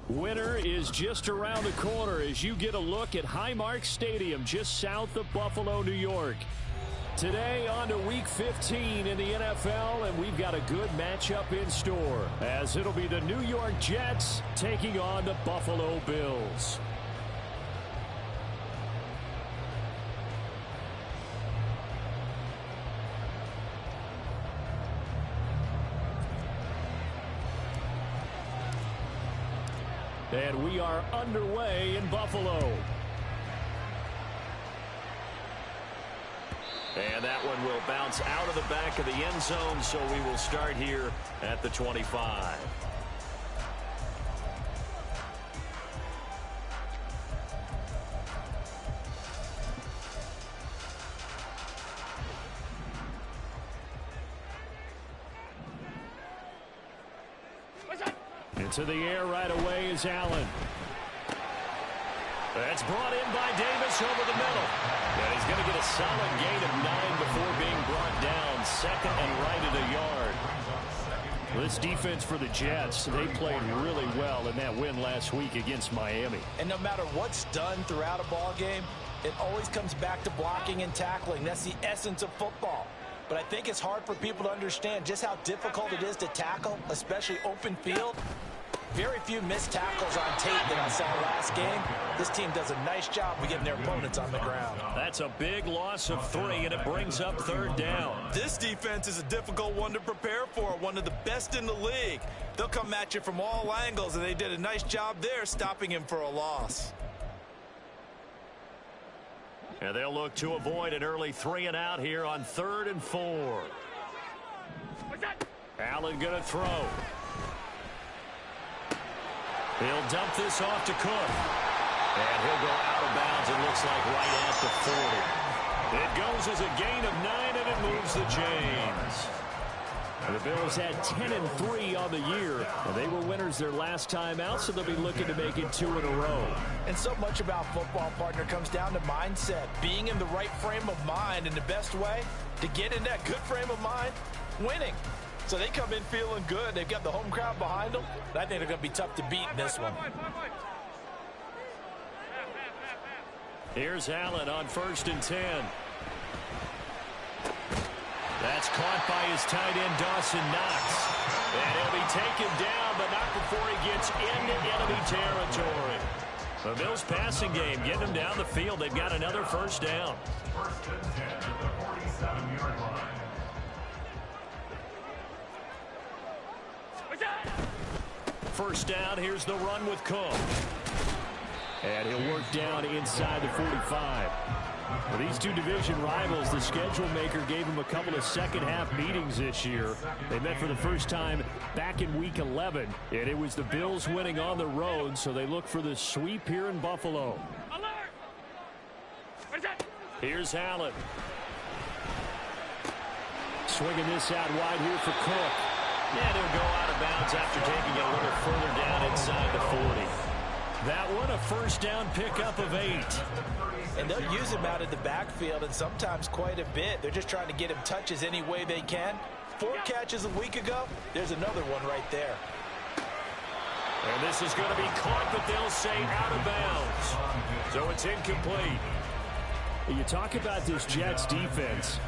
Winter is just around the corner as you get a look at Highmark Stadium just south of Buffalo, New York. Today on to Week 15 in the NFL, and we've got a good matchup in store as it'll be the New York Jets taking on the Buffalo Bills. And we are underway in Buffalo. And that one will bounce out of the back of the end zone, so we will start here at the 25. Into the air right away is Allen. That's brought in by Davis over the middle. And he's going to get a solid gain of 9 before being brought down. Second and right at a yard. This defense for the Jets, they played really well in that win last week against Miami. And no matter what's done throughout a ball game, it always comes back to blocking and tackling. That's the essence of football. But I think it's hard for people to understand just how difficult it is to tackle, especially open field. Very few missed tackles on tape that I saw last game. This team does a nice job of getting their opponents on the ground. That's a big loss of 3, and it brings up third down. This defense is a difficult one to prepare for, one of the best in the league. They'll come at you from all angles, and they did a nice job there stopping him for a loss. And they'll look to avoid an early 3 and out here on 3rd and 4. Allen going to throw. He'll dump this off to Cook. And he'll go out of bounds, it looks like right at the 40. It goes as a gain of 9, and it moves the chains. The Bills had 10-3 on the year, and they were winners their last time out, so they'll be looking to make it 2 in a row. And so much about football, partner, comes down to mindset. Being in the right frame of mind, and the best way to get in that good frame of mind, winning. So they come in feeling good. They've got the home crowd behind them. And I think they're going to be tough to beat in this one. Here's Allen on 1st and 10. That's caught by his tight end, Dawson Knox. And he'll be taken down, but not before he gets into enemy territory. The Bills passing game, getting him down the field. They've got another first down. 1st and 10 at the 47-yard line. First down, here's the run with Cook. And he'll work down inside the 45. For these two division rivals, the schedule maker gave them a couple of second-half meetings this year. They met for the first time back in Week 11, and it was the Bills winning on the road, so they look for the sweep here in Buffalo. Here's Allen. Swinging this out wide here for Cook. And he'll go out of bounds after taking a little further down inside the 40. That one, a first down pickup of 8. And they'll use him out of the backfield, and sometimes quite a bit. They're just trying to get him touches any way they can. 4 catches a week ago. There's another one right there. And this is going to be caught, but they'll say out of bounds. So it's incomplete. You talk about this Jets defense.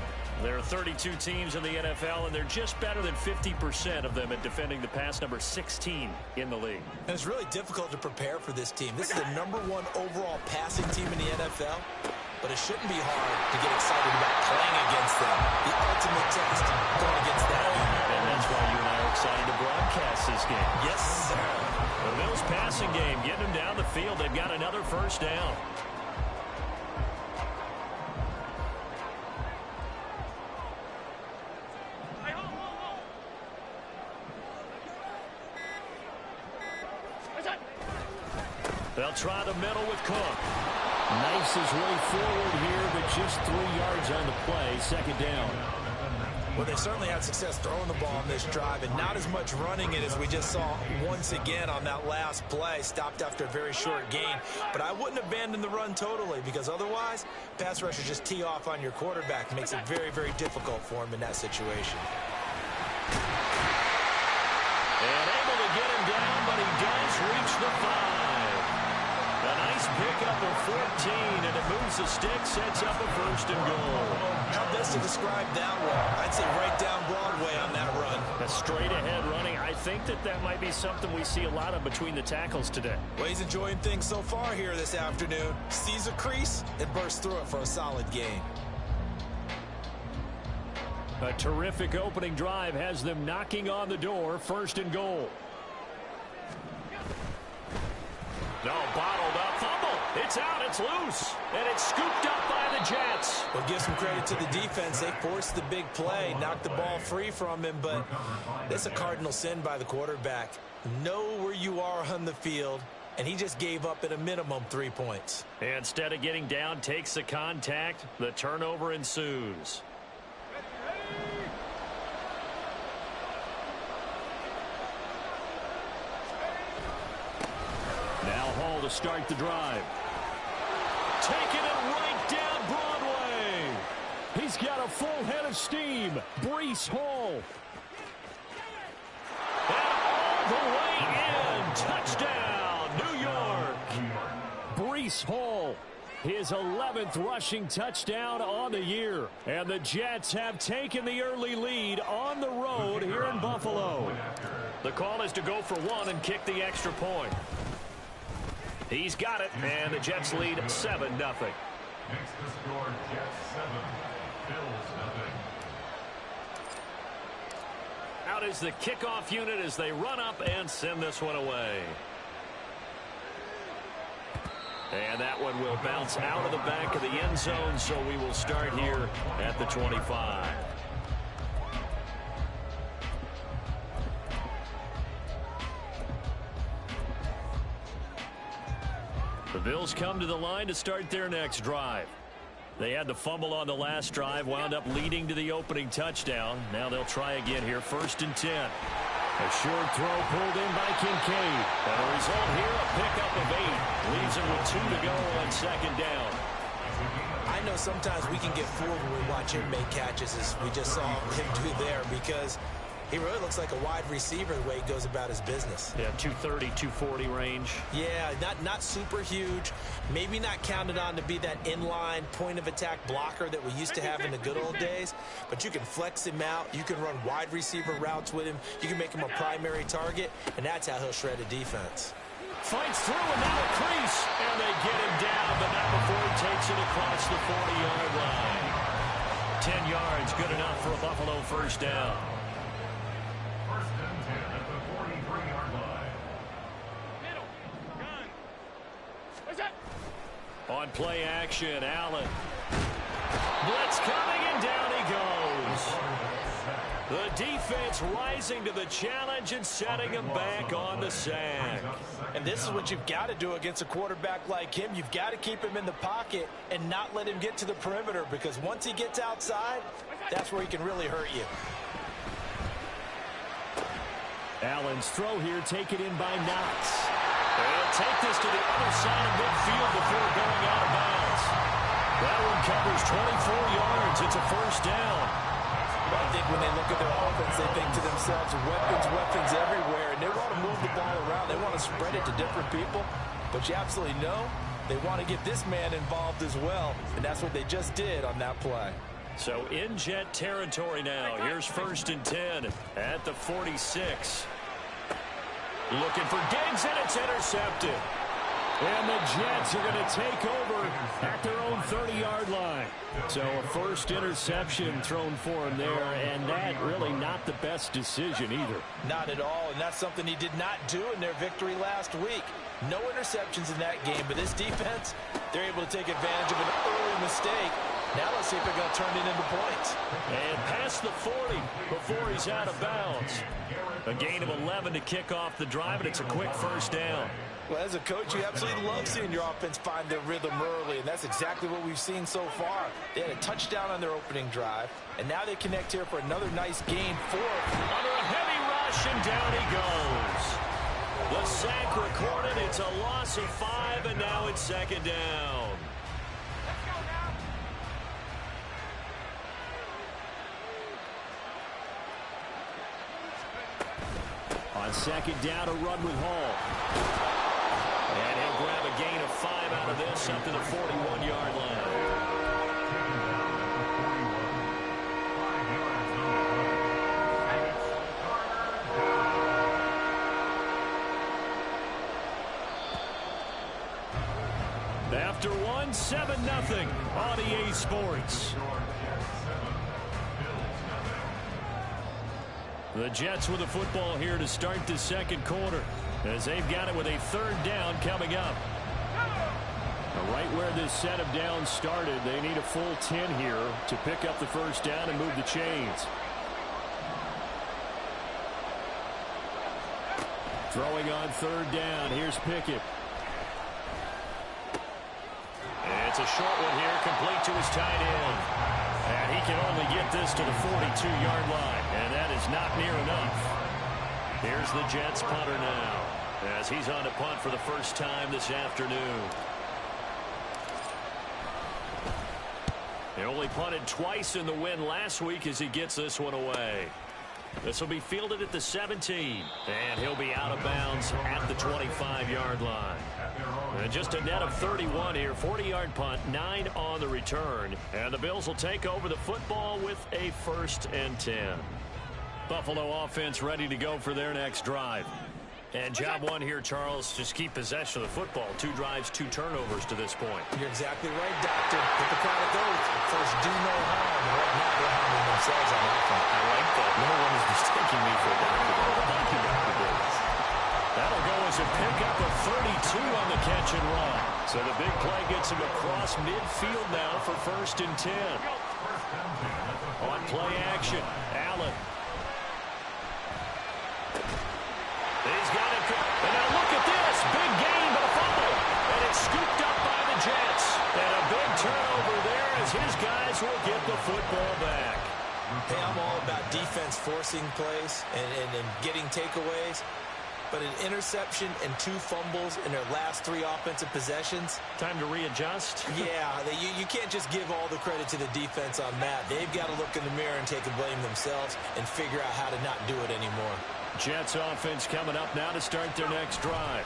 There are 32 teams in the NFL, and they're just better than 50% of them at defending the pass, number 16 in the league. And it's really difficult to prepare for this team. This is the #1 overall passing team in the NFL, but it shouldn't be hard to get excited about playing against them. The ultimate test going against that unit. And that's why you and I are excited to broadcast this game. Yes, sir. The Bills passing game, getting them down the field. They've got another first down. They'll try the middle with Cook. Nice his way forward here, but just 3 yards on the play. Second down. Well, they certainly had success throwing the ball on this drive, and not as much running it as we just saw once again on that last play. Stopped after a very short gain. But I wouldn't abandon the run totally, because otherwise, pass rushers just tee off on your quarterback. Makes it very, very difficult for him in that situation. And able to get him down, but he does reach the 5. A nice pickup of 14, and it moves the stick, sets up a first and goal. How best to describe that one? I'd say right down Broadway on that run. A straight-ahead running. I think that might be something we see a lot of between the tackles today. Well, he's enjoying things so far here this afternoon. Sees a crease and bursts through it for a solid gain. A terrific opening drive has them knocking on the door, first and goal. No, bottled up, fumble. It's out, it's loose, and it's scooped up by the Jets. Well, give some credit to the defense. They forced the big play, knocked the ball free from him, but it's a cardinal sin by the quarterback. Know where you are on the field, and he just gave up at a minimum 3 points. Instead of getting down, takes the contact. The turnover ensues. Now Hall to start the drive. Taking it right down Broadway. He's got a full head of steam. Breece Hall. And all the way in. Touchdown, New York. Breece Hall. His 11th rushing touchdown on the year. And the Jets have taken the early lead on the road here in Buffalo. The call is to go for one and kick the extra point. He's got it, and the Jets lead 7-0. Next to score, Jets 7, Bills 0. Out is the kickoff unit as they run up and send this one away. And that one will bounce out of the back of the end zone, so we will start here at the 25. The Bills come to the line to start their next drive. They had the fumble on the last drive, wound up leading to the opening touchdown. Now they'll try again here, 1st and 10. A short throw pulled in by Kincaid. And the result here, a pickup of 8. Leaves him with 2 to go on 2nd down. I know sometimes we can get fooled when we watch him make catches, as we just saw him do there, because he really looks like a wide receiver the way he goes about his business. Yeah, 230, 240 range. Yeah, not super huge. Maybe not counted on to be that inline point-of-attack blocker that we used to have in the good old days. But you can flex him out. You can run wide receiver routes with him. You can make him a primary target, and that's how he'll shred a defense. Fights through, and now a crease. And they get him down, but not before he takes it across the 40-yard line. 10 yards, good enough for a Buffalo first down. First and 10 at the 43-yard line. On play action, Allen. Blitz coming, and down he goes. The defense rising to the challenge and setting him back on the sack. And this is what you've got to do against a quarterback like him. You've got to keep him in the pocket and not let him get to the perimeter, because once he gets outside, that's where he can really hurt you. Allen's throw here taken in by Knox. They'll take this to the other side of midfield before going out of bounds. That one covers 24 yards. It's a first down. I think when they look at their offense, they think to themselves, weapons everywhere, and they want to move the ball around. They want to spread it to different people, but you absolutely know they want to get this man involved as well, and that's what they just did on that play. So in Jet territory now. Here's 1st and 10 at the 46. Looking for Diggs, and it's intercepted. And the Jets are going to take over at their own 30-yard line. So a first interception thrown for him there, and that really not the best decision either. Not at all, and that's something he did not do in their victory last week. No interceptions in that game, but this defense, they're able to take advantage of an early mistake. Now let's see if they're going to turn it into points. And past the 40 before he's out of bounds. A gain of 11 to kick off the drive, and it's a quick first down. Well, as a coach, you absolutely love seeing your offense find their rhythm early, and that's exactly what we've seen so far. They had a touchdown on their opening drive, and now they connect here for another nice gain, 4. Under a heavy rush, and down he goes. The sack recorded. It's a loss of 5, and now it's 2nd down. On second down, a run with Hall. And he'll grab a gain of 5 out of this up to the 41-yard line. After one, 7-0 on EA Sports. The Jets with the football here to start the second quarter as they've got it with a third down coming up. Right where this set of downs started, they need a full 10 here to pick up the first down and move the chains. Throwing on third down, here's Pickett. It's a short one here, complete to his tight end. And he can only get this to the 42-yard line, and that is not near enough. Here's the Jets punter now, as he's on to punt for the first time this afternoon. He only punted twice in the win last week as he gets this one away. This will be fielded at the 17, and he'll be out of bounds at the 25-yard line. And just a net of 31 here, 40-yard punt, 9 on the return. And the Bills will take over the football with a 1st and 10. Buffalo offense ready to go for their next drive. And job one here, Charles, just keep possession of the football. 2 drives, 2 turnovers to this point. You're exactly right, Doctor. With the product goes, first do no harm. And right now they're harming themselves on that front. I like that. No one is mistaking me for a doctor. Thank you, Dr. Davis. That'll go as a pickup of 32 on the catch and run. So the big play gets him across midfield now for 1st and 10. On play action, Allen. He's got it. And now look at this. Big gain, but a fumble. And it's scooped up by the Jets. And a big turnover there as his guys will get the football back. Hey, I'm all about defense forcing plays and getting takeaways. But an interception and 2 fumbles in their last 3 offensive possessions. Time to readjust. Yeah, you can't just give all the credit to the defense on that. They've got to look in the mirror and take the blame themselves and figure out how to not do it anymore. Jets offense coming up now to start their next drive.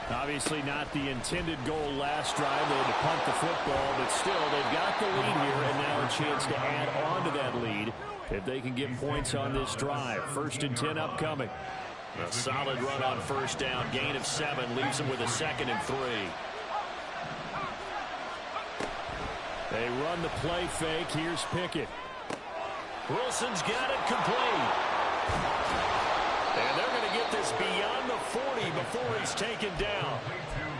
Obviously not the intended goal last drive. They had to punt the football, but still they've got the lead here and now a chance to add on to that lead if they can get points on this drive. 1st and 10 upcoming. A solid run on first down. Gain of 7 leaves them with a 2nd and 3. They run the play fake. Here's Pickett. Wilson's got it complete. And they're going to get this beyond the 40 before he's taken down.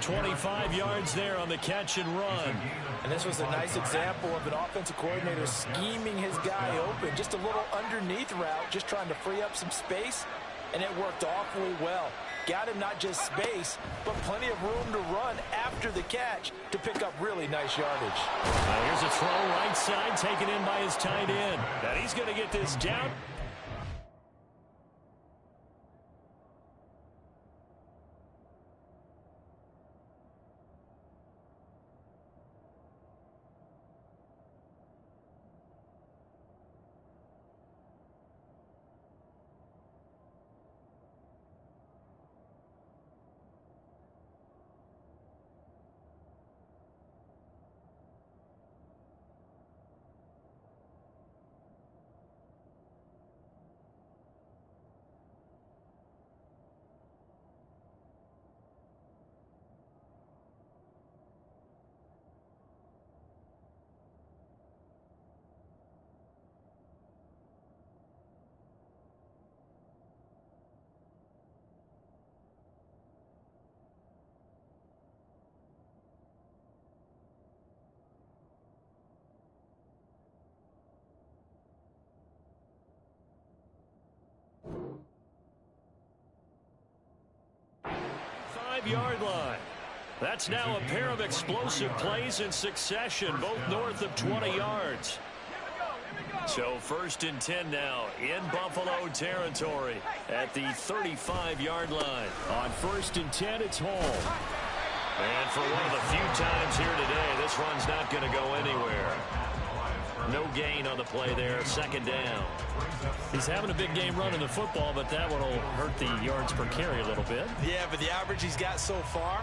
25 yards there on the catch and run. And this was a nice example of an offensive coordinator scheming his guy open. Just a little underneath route, just trying to free up some space. And it worked awfully well. Got him not just space, but plenty of room to run after the catch to pick up really nice yardage. Here's a throw right side taken in by his tight end. And he's going to get this down. Yard line. That's now a pair of explosive plays in succession, both north of 20 yards. So 1st and 10 now in Buffalo territory at the 35-yard line. On 1st and 10, it's Hall. And for one of the few times here today, this run's not going to go anywhere. No gain on the play there. Second down. He's having a big game running the football, but that one will hurt the yards per carry a little bit. Yeah, but the average he's got so far,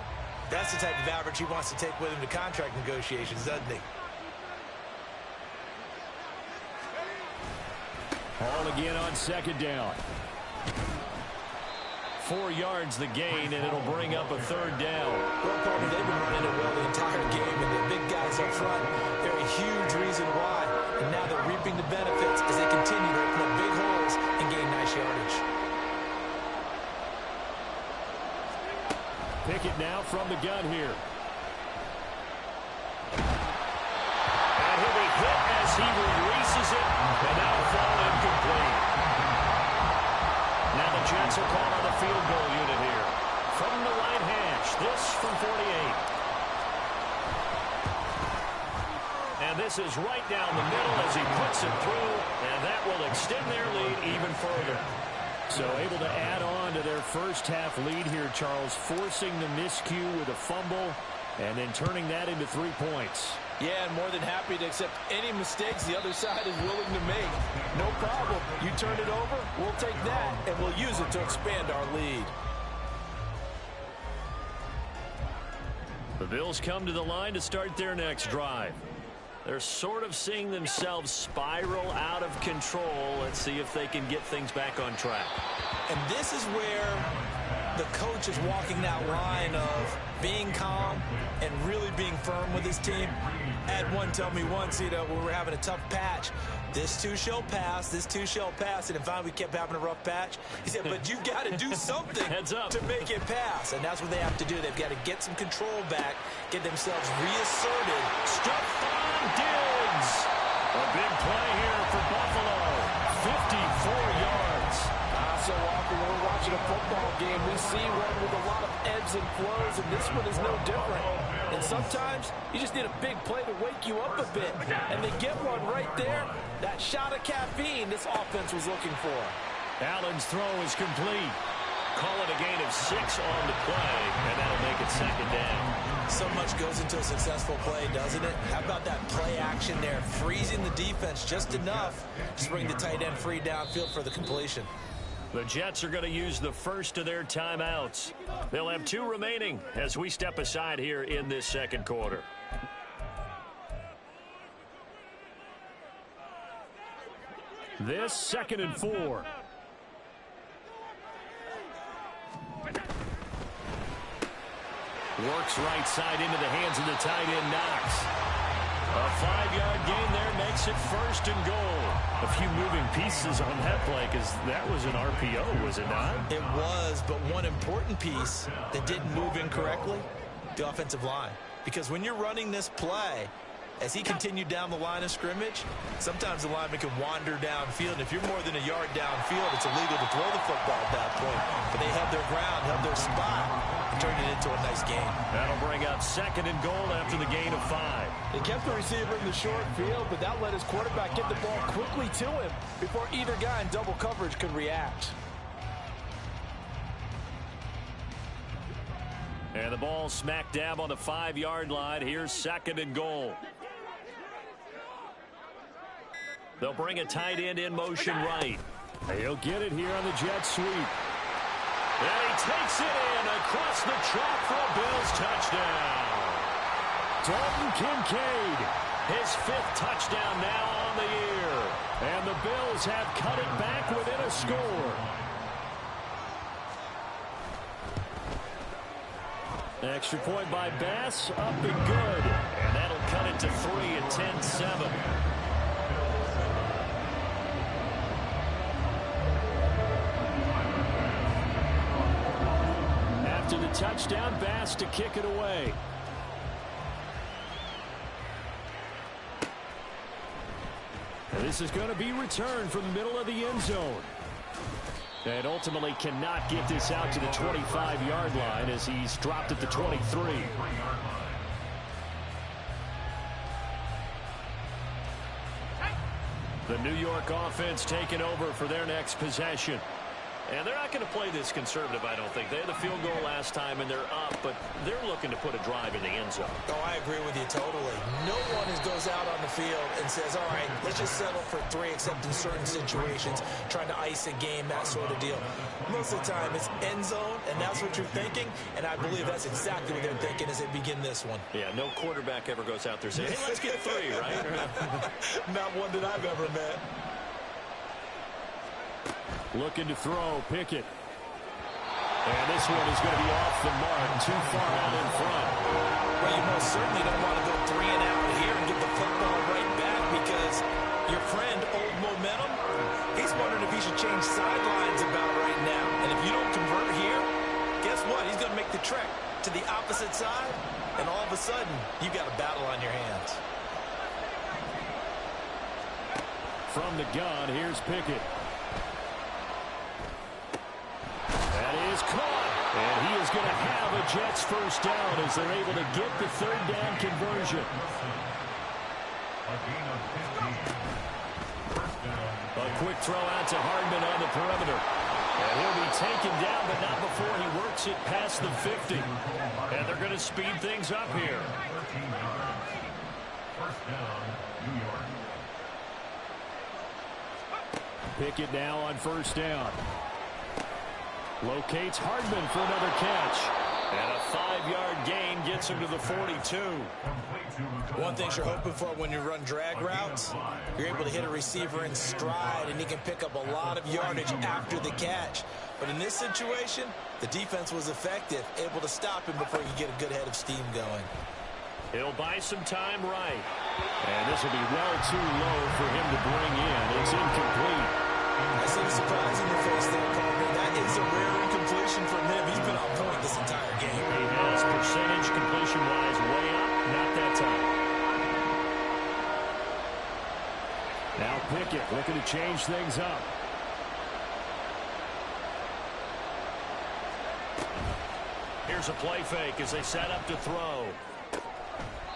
that's the type of average he wants to take with him to contract negotiations, doesn't he? All again on second down. 4 yards the gain, and it'll bring up a third down. Well, Palmer, they've been running it well the entire game, and the big guys up front, they're a huge reason why. And now they're reaping the benefits as they continue to open up big holes and gain nice yardage. Pickett now from the gun here. And he'll be hit as he releases it, and that will fall incomplete. Now the Jets are called on the field goal unit here. From the right hash, this from 48. And this is right down the middle as he puts it through, and that will extend their lead even further. So able to add on to their first half lead here, Charles, forcing the miscue with a fumble and then turning that into 3 points. Yeah, and more than happy to accept any mistakes the other side is willing to make. No problem. You turn it over, we'll take that, and we'll use it to expand our lead. The Bills come to the line to start their next drive. They're sort of seeing themselves spiral out of control. Let's see if they can get things back on track. And this is where the coach is walking that line of being calm and really being firm with his team. Had one tell me once, when we were having a tough patch, this too shall pass, this too shall pass. And finally we kept having a rough patch. He said, but you've got to do something Heads up. to make it pass. And that's what they have to do. They've got to get some control back, get themselves reasserted. Stephon Diggs. A big play here for Buffalo. 54 yards. So often when we're watching a football game, we see one with a lot of ebbs and flows, and this one is no different. And sometimes you just need a big play to wake you up a bit. And they get one right there. That shot of caffeine this offense was looking for. Allen's throw is complete. Call it a gain of 6 on the play, and that'll make it second down. So much goes into a successful play, doesn't it? How about that play action there? Freezing the defense just enough to bring the tight end free downfield for the completion. The Jets are going to use the first of their timeouts. They'll have 2 remaining as we step aside here in this second quarter. This 2nd and 4. Works right side into the hands of the tight end, Knox. A 5-yard gain there makes it 1st and goal. A few moving pieces on that play because that was an RPO, was it not? It was, but one important piece that didn't move incorrectly, the offensive line. Because when you're running this play, as he continued down the line of scrimmage, sometimes the lineman can wander downfield. And if you're more than a yard downfield, it's illegal to throw the football at that point. But they held their ground, held their spot, and turned it into a nice game. That'll bring up 2nd and goal after the gain of 5. They kept the receiver in the short field, but that let his quarterback get the ball quickly to him before either guy in double coverage could react. And the ball smack dab on the 5-yard line. Here's 2nd and goal. They'll bring a tight end in motion right. He'll get it here on the jet sweep. And he takes it in across the track for a Bills touchdown. Dalton Kincaid, his 5th touchdown now on the year. And the Bills have cut it back within a score. Extra point by Bass, up and good. And that'll cut it to 3 at 10-7. After the touchdown, Bass to kick it away. And this is going to be returned from the middle of the end zone. And ultimately cannot get this out to the 25-yard line as he's dropped at the 23. The New York offense taking over for their next possession. And they're not going to play this conservative, I don't think. They had the field goal last time, and they're up, but they're looking to put a drive in the end zone. Oh, I agree with you totally. No one goes out on the field and says, all right, let's just settle for 3, except in certain situations, trying to ice a game, that sort of deal. Most of the time, it's end zone, and that's what you're thinking, and I believe that's exactly what they're thinking as they begin this one. Yeah, no quarterback ever goes out there saying, hey, let's get 3, right? Not one that I've ever met. Looking to throw, Pickett. And this one is going to be off the mark, too far out in front. Well, you most certainly don't want to go 3 and out here and get the football right back because your friend, Old Momentum, he's wondering if he should change sidelines about right now. And if you don't convert here, guess what? He's going to make the trek to the opposite side, and all of a sudden, you've got a battle on your hands. From the gun, here's Pickett. That is caught. And he is going to have a Jets first down as they're able to get the 3rd down conversion. A quick throw out to Hardman on the perimeter. And he'll be taken down, but not before he works it past the 50. And they're going to speed things up here. First down, New York. Pickett now on first down. Locates Hardman for another catch. And a 5-yard gain gets him to the 42. One thing you're hoping for when you run drag routes, you're able to hit a receiver in stride, and he can pick up a lot of yardage after the catch. But in this situation, the defense was effective, able to stop him before you get a good head of steam going. He'll buy some time right. And this will be well too low for him to bring in. It's incomplete. I see the surprise in your face there, Carter. That is a rare incompletion from him. He's been on point this entire game. He has percentage completion-wise way up. Not that time. Now Pickett looking to change things up. Here's a play fake as they set up to throw.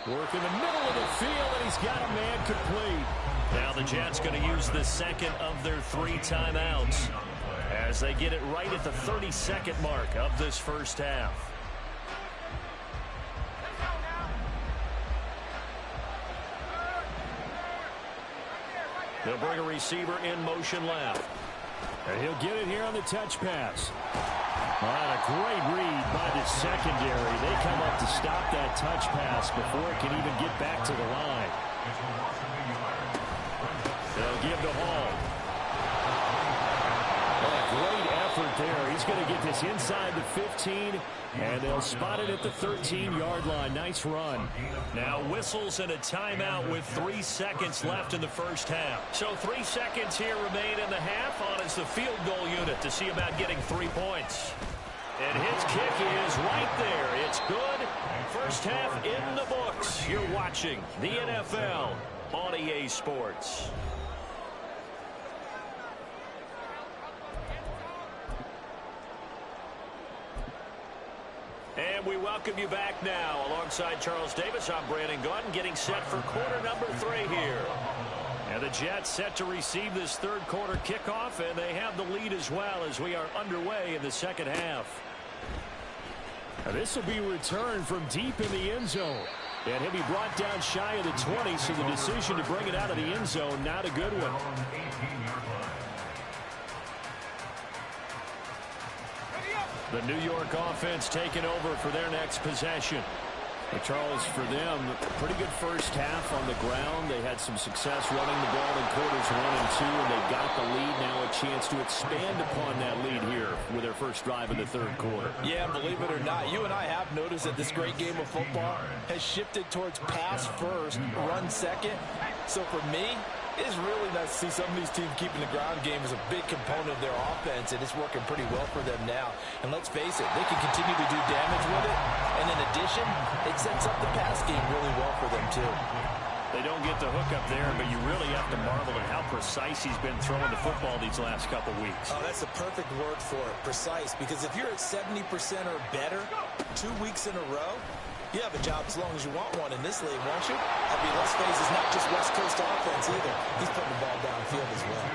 Work in the middle of the field, and he's got a man complete. Now the Jets going to use the second of their 3 timeouts as they get it right at the 32nd mark of this first half. They'll bring a receiver in motion left. And he'll get it here on the touch pass. Well, a great read by the secondary. They come up to stop that touch pass before it can even get back to the line. They'll give to Hall. Well, a great effort there. He's going to get this inside the 15, and they'll spot it at the 13-yard line. Nice run. Now whistles and a timeout with 3 seconds left in the first half. So 3 seconds here remain in the half on as the field goal unit to see about getting 3 points. And his kick is right there. It's good. First half in the books. You're watching the NFL on EA Sports. And we welcome you back now. Alongside Charles Davis, I'm Brandon Gaudin, getting set for quarter number 3 here. And the Jets set to receive this 3rd quarter kickoff, and they have the lead as well as we are underway in the second half. Now this will be returned from deep in the end zone. And he'll be brought down shy of the 20, so the decision to bring it out of the end zone, not a good one. The New York offense taking over for their next possession. But Charles, for them, pretty good first half on the ground. They had some success running the ball in quarters 1 and 2, and they've got the lead. Now a chance to expand upon that lead here with their first drive in the 3rd quarter. Yeah, believe it or not, you and I have noticed that this great game of football has shifted towards pass first, run second. So for me, it is really nice to see some of these teams keeping the ground game as a big component of their offense, and it's working pretty well for them now. And let's face it, they can continue to do damage with it. And in addition, it sets up the pass game really well for them, too. They don't get the hook up there, but you really have to marvel at how precise he's been throwing the football these last couple weeks. Oh, that's the perfect word for it, precise. Because if you're at 70% or better 2 weeks in a row, you have a job as long as you want one in this league, won't you? I mean, let's face it, it's not just West Coast offense either. He's putting the ball downfield as well.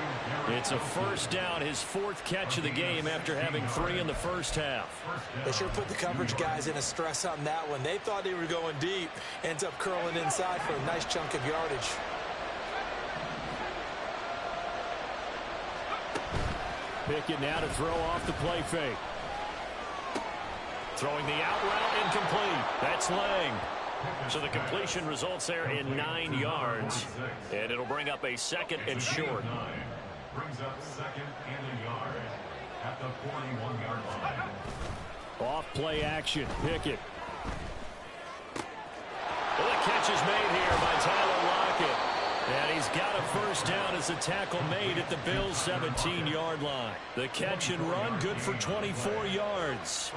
It's a first down, his 4th catch of the game after having 3 in the first half. They sure put the coverage guys in a stress on that one. They thought they were going deep. Ends up curling inside for a nice chunk of yardage. Pickett now to throw off the play fake. Throwing the out route, incomplete. That's Lang. So the completion results there in 9 yards. And it'll bring up a 2nd and short. Brings up 2nd and a yard at the 41-yard line. Off play action. Pickett. Well, the catch is made here by Tyler Lockett. And he's got a first down as the tackle made at the Bills' 17-yard line. The catch and run good for 24 yards.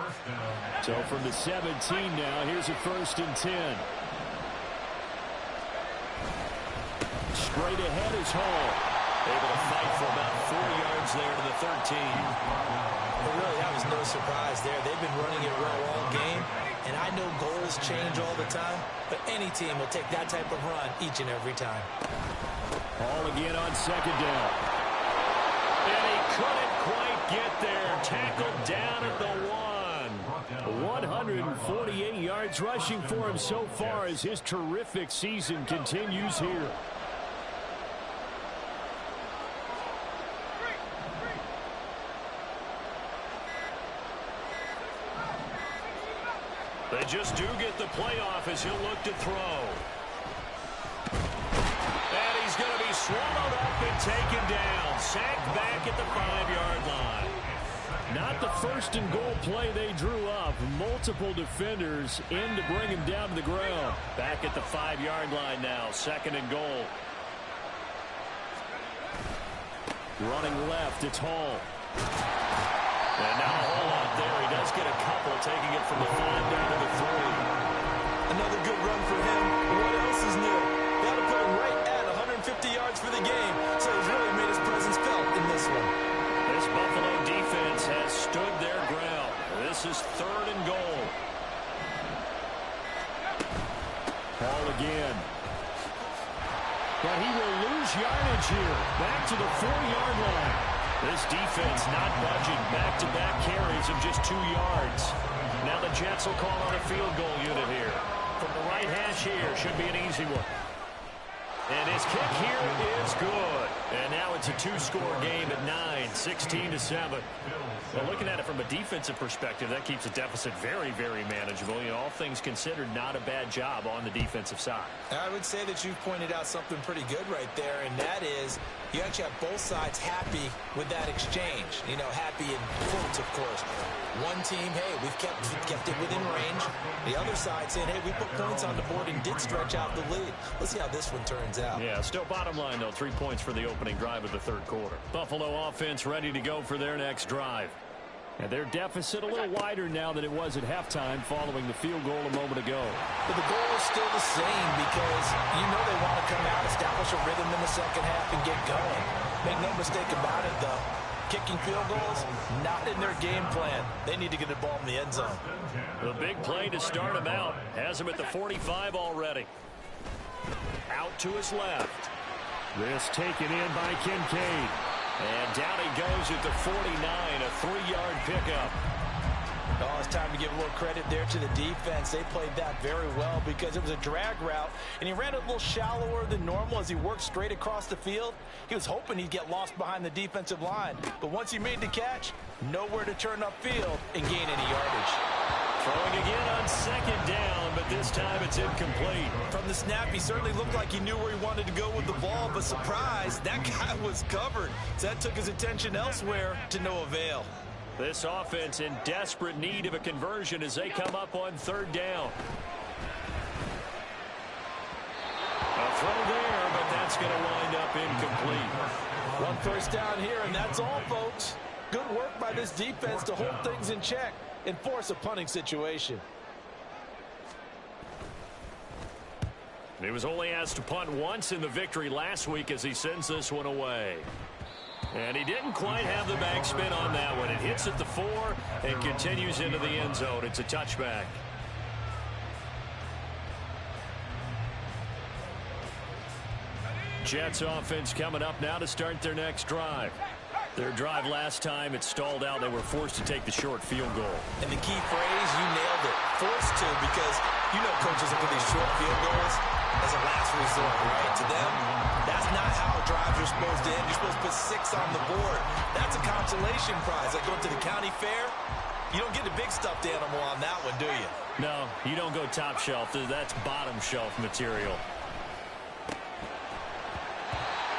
So from the 17 now, here's a 1st and 10. Straight ahead is Hall. Able to fight for about 4 yards there to the 13. Well, really, that was no surprise there. They've been running it well all game. And I know goals change all the time, but any team will take that type of run each and every time. Hall again on 2nd down. And he couldn't quite get there. Tackled down at the 1. 148 yards rushing for him so far as his terrific season continues here. They just do get the playoff as he'll look to throw. And he's going to be swallowed up and taken down. Sacked back at the 5-yard line. Not the 1st and goal play they drew up. Multiple defenders in to bring him down to the ground. Back at the 5-yard line now. 2nd and goal. Running left, it's Hall. And now a whole lot there. He does get a couple, taking it from the 5 down to the 3. Another good run for him. What else is new? That'll put him right at 150 yards for the game. So he's really made his presence felt in this one. This Buffalo defense has stood their ground. This is 3rd and goal. Hall again. But he will lose yardage here. Back to the 4-yard line. This defense not budging. Back-to-back carries of just 2 yards. Now the Jets will call on a field goal unit here. From the right hash here, should be an easy one. And his kick here is good. And now it's a 2-score game at 9, 16-7. Well, looking at it from a defensive perspective, that keeps the deficit very, very manageable. You know, all things considered, not a bad job on the defensive side. I would say that you've pointed out something pretty good right there, and that is you actually have both sides happy with that exchange. You know, happy in quotes, of course. One team, hey, we've kept it within range. The other side saying, hey, we put points on the board and did stretch out the lead. Let's see how this one turns out. Yeah, still bottom line, though, 3 points for the opening drive of the 3rd quarter. Buffalo offense ready to go for their next drive. And their deficit a little wider now than it was at halftime following the field goal a moment ago. But the goal is still the same because you know they want to come out, establish a rhythm in the 2nd half, and get going. Make no mistake about it, though. Kicking field goals, not in their game plan. They need to get the ball in the end zone. The big play to start him out. Has him at the 45 already. Out to his left. This taken in by Kincaid. And down he goes at the 49, a 3-yard pickup. Oh, it's time to give a little credit there to the defense. They played that very well because it was a drag route, and he ran it a little shallower than normal as he worked straight across the field. He was hoping he'd get lost behind the defensive line, but once he made the catch, nowhere to turn upfield and gain any yardage. Throwing again on 2nd down, but this time it's incomplete. From the snap, he certainly looked like he knew where he wanted to go with the ball, but surprise, that guy was covered. So that took his attention elsewhere to no avail. This offense in desperate need of a conversion as they come up on 3rd down. A throw there, but that's going to wind up incomplete. 1 first down here, and that's all, folks. Good work by this defense to hold things in check and force a punting situation. He was only asked to punt once in the victory last week as he sends this one away. And he didn't quite have the backspin on that one. It hits at the 4 and continues into the end zone. It's a touchback. Jets offense coming up now to start their next drive. Their drive last time, it stalled out. They were forced to take the short field goal. And the key phrase, you nailed it, forced to, because you know coaches look at these short field goals as a last resort, right? To them, that's not how drives are supposed to end. You're supposed to put 6 on the board. That's a consolation prize. Like going to the county fair, you don't get the big stuffed animal on that one, do you? No, you don't go top shelf. That's bottom shelf material.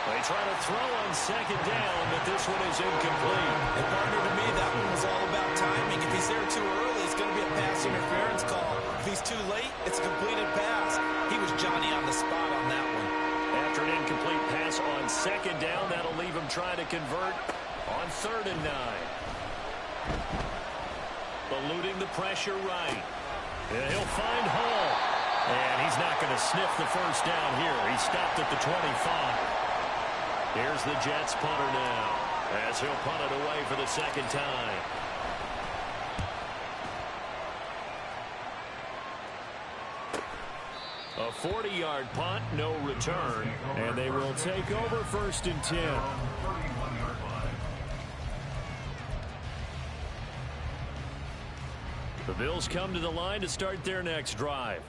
They try to throw on second down, but this one is incomplete. And partner, to me, that one was all about timing. If he's there too early, it's going to be a pass interference call. If he's too late, it's a completed pass. He was Johnny on the spot on that one. After an incomplete pass on second down, that'll leave him trying to convert on 3rd and 9. Eluding the pressure right. And he'll find Hall. And he's not going to sniff the first down here. He stopped at the 25. Here's the Jets punter now, as he'll punt it away for the second time. A 40-yard punt, no return, and they will take over 1st and 10. The Bills come to the line to start their next drive.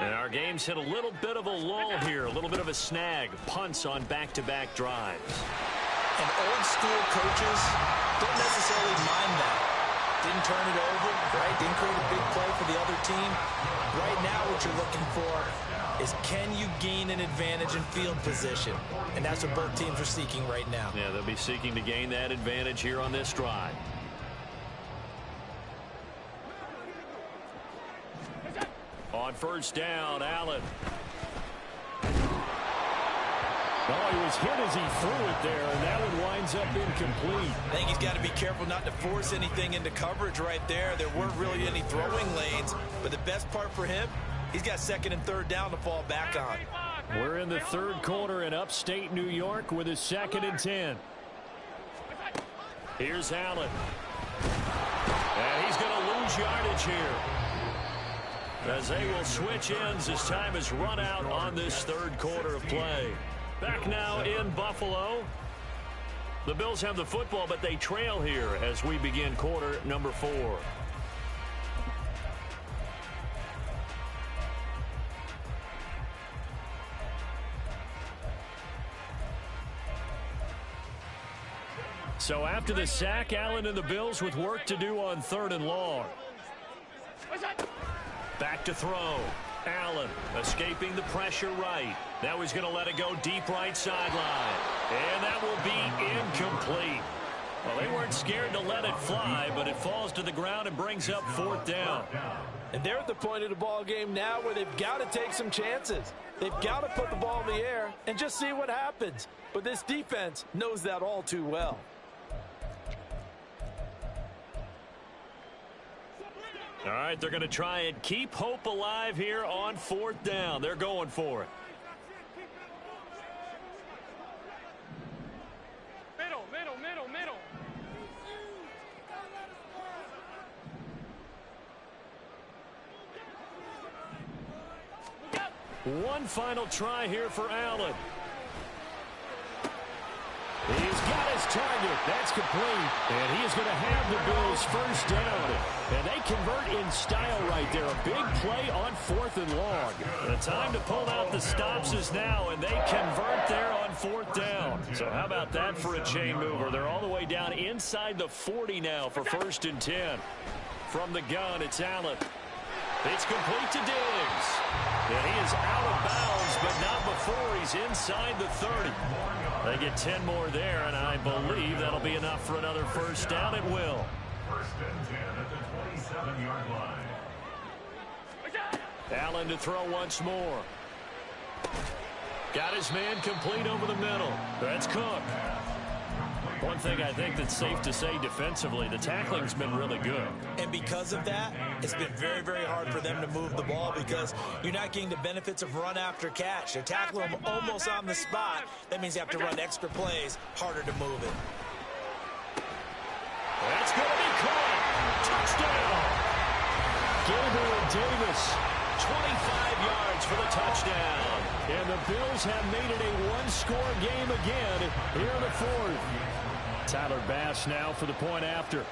And our game's hit a little bit of a lull here, a little bit of a snag. Punts on back-to-back drives. And old-school coaches don't necessarily mind that. Didn't turn it over, right? Didn't create a big play for the other team. Right now what you're looking for is, can you gain an advantage in field position? And that's what both teams are seeking right now. Yeah, they'll be seeking to gain that advantage here on this drive. On 1st down, Allen. Oh, he was hit as he threw it there, and that one winds up incomplete. I think he's got to be careful not to force anything into coverage right there. There weren't really any throwing lanes, but the best part for him, he's got 2nd and 3rd down to fall back on. We're in the 3rd quarter in upstate New York with a 2nd and 10. Here's Allen. And he's going to lose yardage here, as they will switch ends as time has run out on this 3rd quarter of play. Back now in Buffalo. The Bills have the football, but they trail here as we begin quarter number 4. So after the sack, Allen and the Bills with work to do on 3rd and long. Back to throw. Allen escaping the pressure right. Now he's going to let it go deep right sideline. And that will be incomplete. Well, they weren't scared to let it fly, but it falls to the ground and brings up 4th down. And they're at the point of the ball game now where they've got to take some chances. They've got to put the ball in the air and just see what happens. But this defense knows that all too well. All right, they're going to try and keep hope alive here on 4th down. They're going for it. Middle. One final try here for Allen. He's got his target. That's complete. And he is going to have the Bills 1st down. And they convert in style right there. A big play on 4th and long. The time to pull out the stops is now, and they convert there on 4th down. So how about that for a chain mover? They're all the way down inside the 40 now for 1st and 10. From the gun, it's Allen. It's complete to Diggs. And he is out of bounds, but not before he's inside the 30. They get 10 more there, and I believe that'll be enough for another 1st down. It will. 1st and 10 at the 27-yard line. Allen to throw once more. Got his man complete over the middle. That's Cook. One thing I think that's safe to say defensively, the tackling's been really good. And because of that, it's been very, very hard for them to move the ball because you're not getting the benefits of run after catch. They're tackling them almost on the spot. That means you have to run extra plays, harder to move it. That's going to be caught. Touchdown. Gabriel Davis yards for the touchdown. And the Bills have made it a one-score game again here in the fourth. Tyler Bass now for the point after.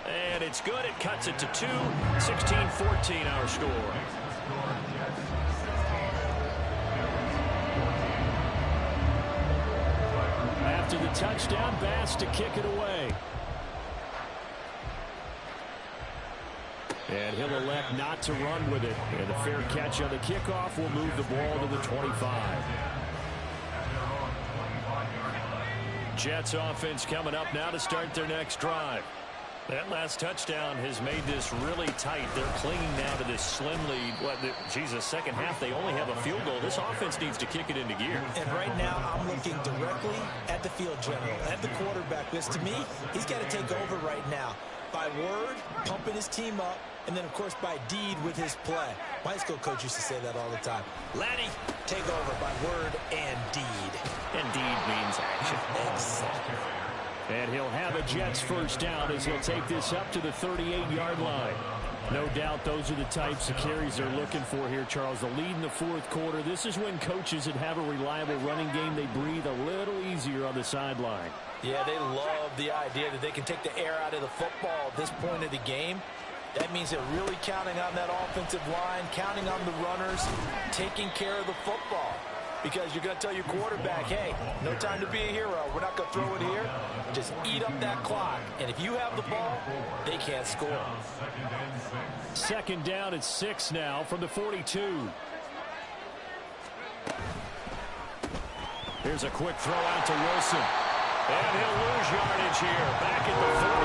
And it's good. It cuts it to 2. 16-14 our score. After the touchdown, Bass to kick it away. And he'll elect not to run with it. And the fair catch on the kickoff will move the ball to the 25. Jets offense coming up now to start their next drive. That last touchdown has made this really tight. They're clinging now to this slim lead. Second half, they only have a field goal. This offense needs to kick it into gear. And right now, I'm looking directly at the field general, at the quarterback. Because to me, he's got to take over right now. By word, pumping his team up, and then, of course, by deed with his play. My high school coach used to say that all the time. Laddie, take over by word and deed. And deed means action. Exactly. And he'll have a Jets first down as he'll take this up to the 38-yard line. No doubt those are the types of carries they're looking for here, Charles. The lead in the fourth quarter. This is when coaches that have a reliable running game, they breathe a little easier on the sideline. Yeah, they love the idea that they can take the air out of the football at this point of the game. That means they're really counting on that offensive line, counting on the runners, taking care of the football. Because you're going to tell your quarterback, hey, no time to be a hero. We're not going to throw it here. Just eat up that clock. And if you have the ball, they can't score. Second down at 6 now from the 42. Here's a quick throw out to Wilson. And he'll lose yardage here. Back at the 41.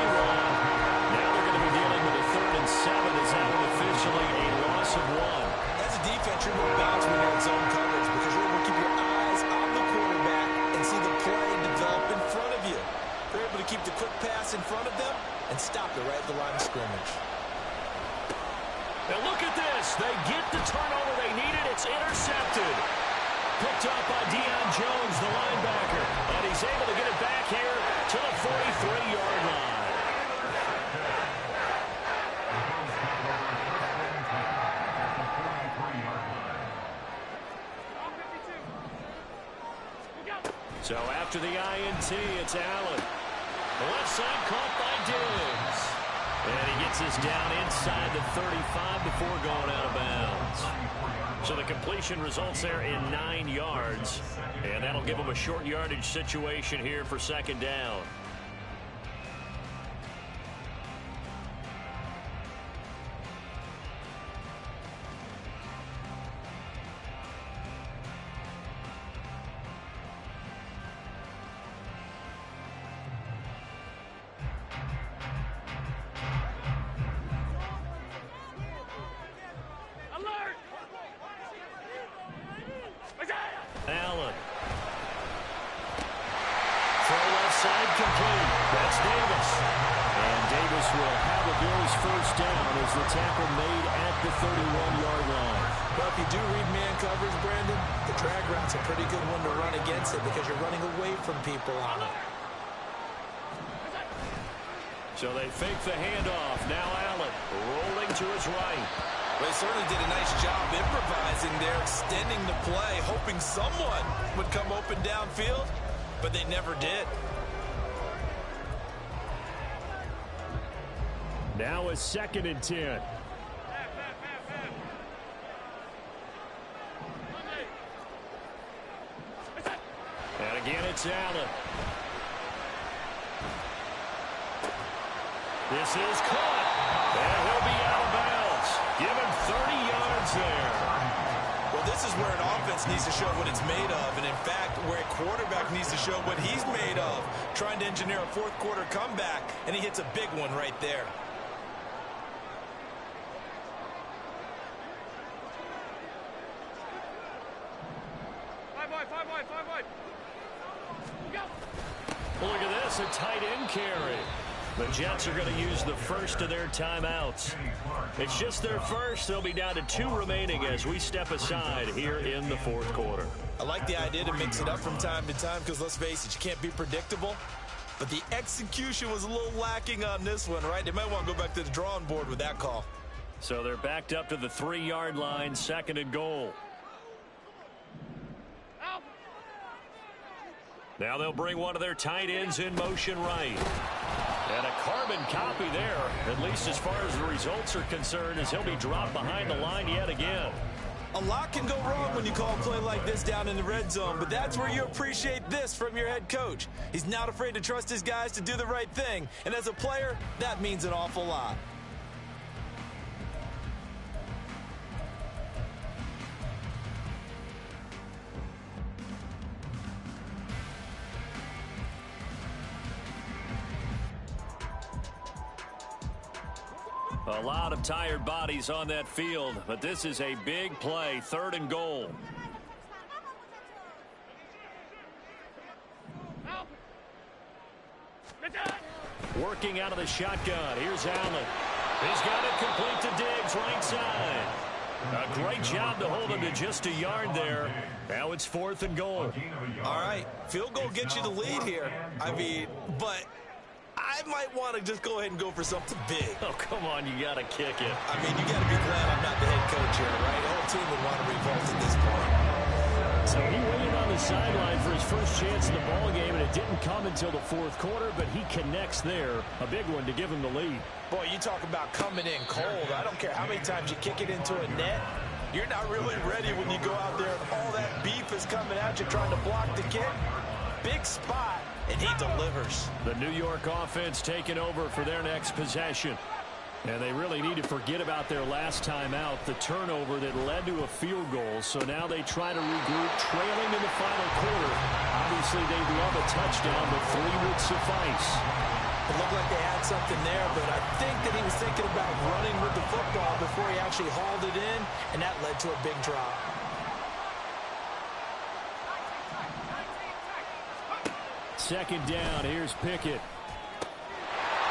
Now they're going to be dealing with a 3rd and 7 as that one officially a loss of 1. As a defense, you're going to bounce when you're in zone coverage because you're able to keep your eyes on the quarterback and see the play develop in front of you. They're able to keep the quick pass in front of them and stop it right at the line of scrimmage. Now look at this. They get the turnover they needed. It's intercepted. Picked up by Deion Jones, the linebacker. And he's able to get it back here to the 43-yard line. So after the INT, it's Allen. The left side caught by Diggs. And he gets this down inside the 35 before going out of bounds. So the completion results there in 9 yards. And that'll give him a short yardage situation here for second down. Allen. Throw left side complete. That's Davis. And Davis will have the Bills first down as the tackle made at the 31-yard line. Well, if you do read man coverage, Brandon, the drag route's a pretty good one to run against it because you're running away from people on it. So they fake the handoff. Now Allen rolling to his right. Well, they certainly did a nice job improvising there, extending the play, hoping someone would come open downfield, but they never did. Now a 2nd and 10. And again, it's Allen. This is caught. And he'll be out of bounds. Give him 30 yards there. Well, this is where an offense needs to show what it's made of, and in fact, where a quarterback needs to show what he's made of, trying to engineer a fourth quarter comeback, and he hits a big one right there. Five wide. Go. Well, look at this, a tight end carry. The Jets are going to use the first of their timeouts. It's just their first. They'll be down to 2 remaining as we step aside here in the fourth quarter. I like the idea to mix it up from time to time because, let's face it, you can't be predictable. But the execution was a little lacking on this one, right? They might want to go back to the drawing board with that call. So they're backed up to the 3-yard line, 2nd and goal. Now they'll bring one of their tight ends in motion right. And a carbon copy there, at least as far as the results are concerned, as he'll be dropped behind the line yet again. A lot can go wrong when you call a play like this down in the red zone, but that's where you appreciate this from your head coach. He's not afraid to trust his guys to do the right thing, and as a player, that means an awful lot. A lot of tired bodies on that field, but this is a big play, 3rd and goal. Working out of the shotgun. Here's Allen. He's got it complete to Diggs, right side. A great job to hold him to just a yard there. Now it's 4th and goal. All right, field goal gets you the lead here. But I might want to just go ahead and go for something big. Oh, come on, you got to kick it. You got to be glad I'm not the head coach here, right? The whole team would want to revolt at this point. So he waited on the sideline for his first chance in the ball game, and it didn't come until the 4th quarter, but he connects there. A big one to give him the lead. Boy, you talk about coming in cold. I don't care how many times you kick it into a net. You're not really ready when you go out there and all that beef is coming at you trying to block the kick. Big spot, and he delivers. The New York offense taking over for their next possession. And they really need to forget about their last time out, the turnover that led to a field goal. So now they try to regroup, trailing in the final quarter. Obviously, they'd love a touchdown, but 3 would suffice. It looked like they had something there, but I think that he was thinking about running with the football before he actually hauled it in, and that led to a big drop. Second down, here's Pickett.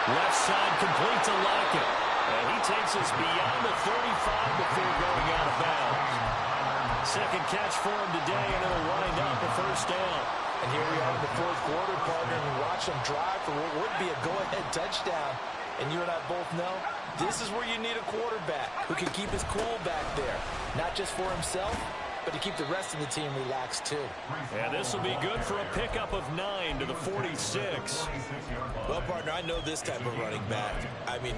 Left side complete to Lockett. And he takes us beyond the 35 before going out of bounds. Second catch for him today, and it'll wind up a 1st down. And here we are in the 4th quarter, partner, and we watch him drive for what would be a go-ahead touchdown. And you and I both know this is where you need a quarterback who can keep his cool back there, not just for himself, but to keep the rest of the team relaxed too. And this will be good for a pickup of 9 to the 46. Well, partner, I know this type of running back.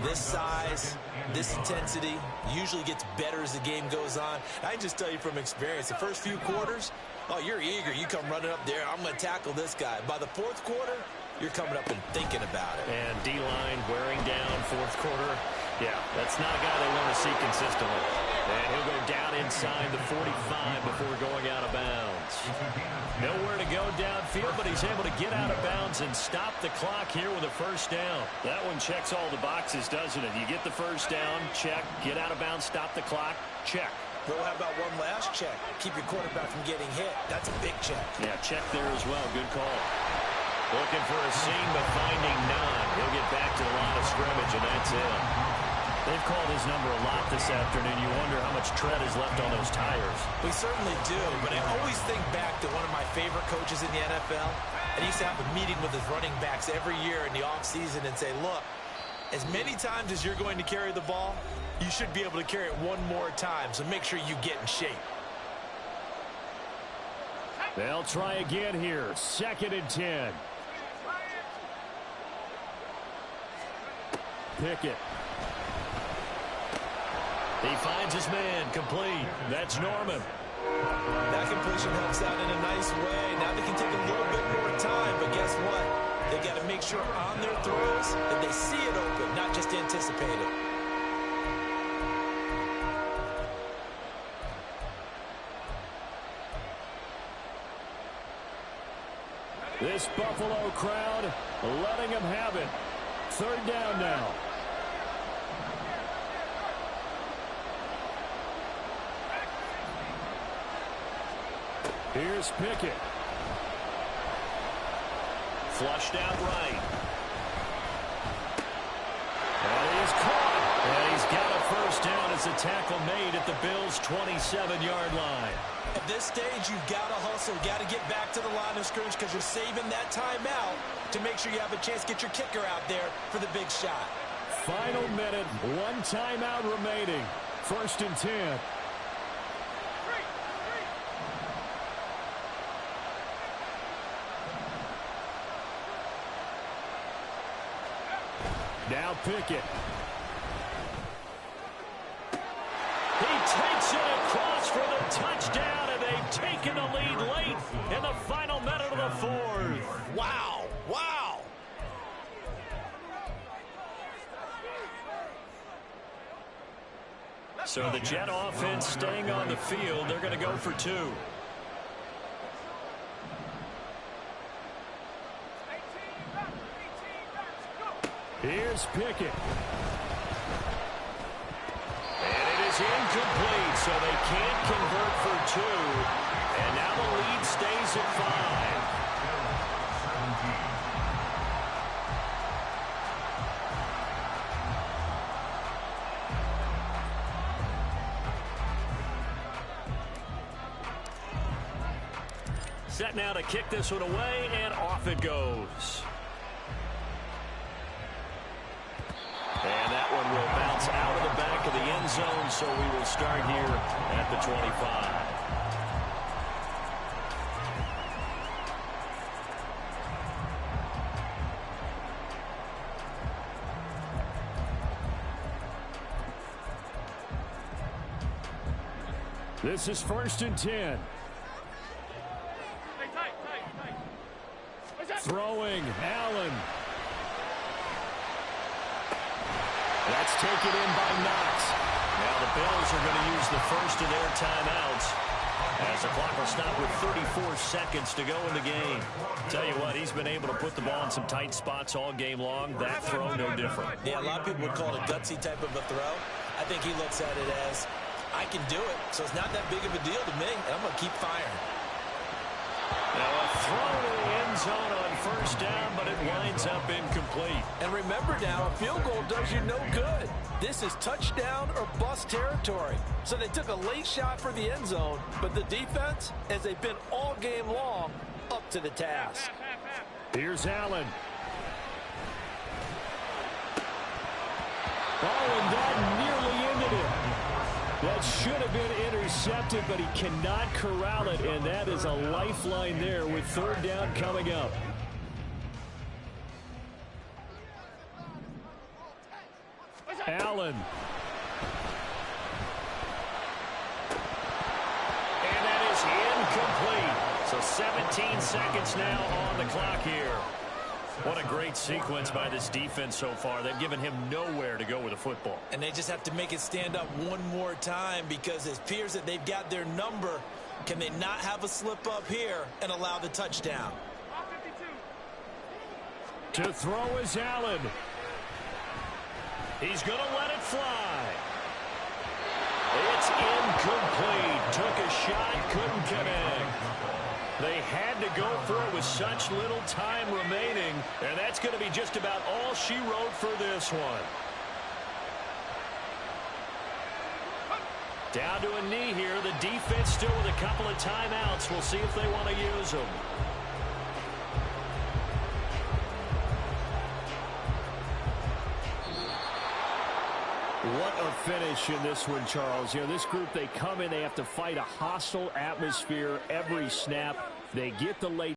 This size, this intensity usually gets better as the game goes on. I can just tell you from experience, the first few quarters, oh, you're eager. You come running up there, I'm going to tackle this guy. By the 4th quarter, you're coming up and thinking about it. And D-line wearing down 4th quarter. Yeah, that's not a guy they want to see consistently. And he'll go down inside the 45 before going out of bounds. Nowhere to go downfield, but he's able to get out of bounds and stop the clock here with a 1st down. That one checks all the boxes, doesn't it? You get the 1st down, check. Get out of bounds, stop the clock, check. Well, how about one last check? Keep your quarterback from getting hit. That's a big check. Yeah, check there as well. Good call. Looking for a seam, but finding none. He'll get back to the line of scrimmage, and that's it. They've called his number a lot this afternoon. You wonder how much tread is left on those tires. We certainly do, but I always think back to one of my favorite coaches in the NFL. And he used to have a meeting with his running backs every year in the offseason and say, look, as many times as you're going to carry the ball, you should be able to carry it one more time, so make sure you get in shape. They'll try again here. 2nd and 10. Pickett. He finds his man, complete. That's Norman. That completion helps out in a nice way. Now they can take a little bit more time, but guess what? They got to make sure on their throws that they see it open, not just anticipate it. This Buffalo crowd letting them have it. 3rd down now. Here's Pickett. Flushed out right. And he's caught. And he's got a 1st down as a tackle made at the Bills' 27-yard line. At this stage, you've got to hustle. Got to get back to the line of scrimmage because you're saving that timeout to make sure you have a chance to get your kicker out there for the big shot. final minute, one timeout remaining. 1st and 10. Now Pickett. He takes it across for the touchdown, and they've taken the lead late in the final minute of the 4th. Wow. Wow. So the Jet offense staying on the field. They're going to go for 2. Here's Pickett. And it is incomplete, so they can't convert for 2. And now the lead stays at 5. Set now to kick this one away, and off it goes. And that one will bounce out of the back of the end zone, so we will start here at the 25. This is 1st and 10. Throwing, Allen. That's taken in by Knox. Now the Bills are going to use the first of their timeouts as the clock will stop with 34 seconds to go in the game. Tell you what, he's been able to put the ball in some tight spots all game long. That throw, no different. Yeah, a lot of people would call it a gutsy type of a throw. I think he looks at it as, I can do it, so it's not that big of a deal to me, and I'm going to keep firing. Now a throw to the end zone on 1st down, but it winds up incomplete. And remember now, a field goal does you no good. This is touchdown or bust territory. So they took a late shot for the end zone, but the defense, as they've been all game long, up to the task. Here's Allen. Oh, and that nearly ended it. That should have been intercepted, but he cannot corral it, and that is a lifeline there with 3rd down coming up. Allen. And that is incomplete. So 17 seconds now on the clock here. What a great sequence by this defense so far. They've given him nowhere to go with the football. And they just have to make it stand up one more time because it appears that they've got their number. Can they not have a slip up here and allow the touchdown? To throw is Allen. He's going to let it fly. It's incomplete. Took a shot, couldn't connect. They had to go for it with such little time remaining, and that's going to be just about all she wrote for this one. Down to a knee here. The defense still with a couple of timeouts. We'll see if they want to use them. What a finish in this one, Charles. You know, this group, they come in, they have to fight a hostile atmosphere every snap. They get the late